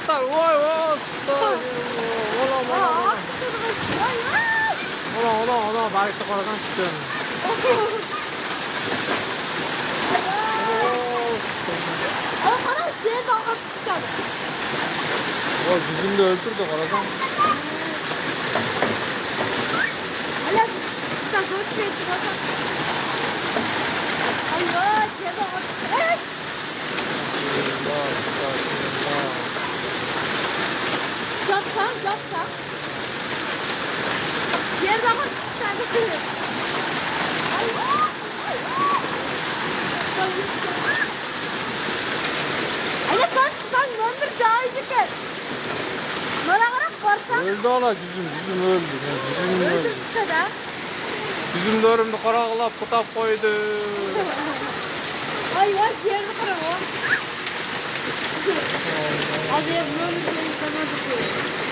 Sıktar. Vay vay sıktar. Ola barikta qaradan tutun. Ana şey dalga çıkardı. O yüzünü de öldürdü qaradan. Hala sen böyle şey çıkarsan. Allah şey dalga çıkardı. Yapsan. Yer dalga çıkardı. Hala sen çıksan döndür cahil çıkar. Bana kadar korsan. Öldü ola yüzüm öldü. Yüzüm öldü. Öldürse de. Yüzüm dörümdü qaraqlab qutap qo'ydi. Ay yerini kırım o. Az ev böyle bir şey sana tutuyor.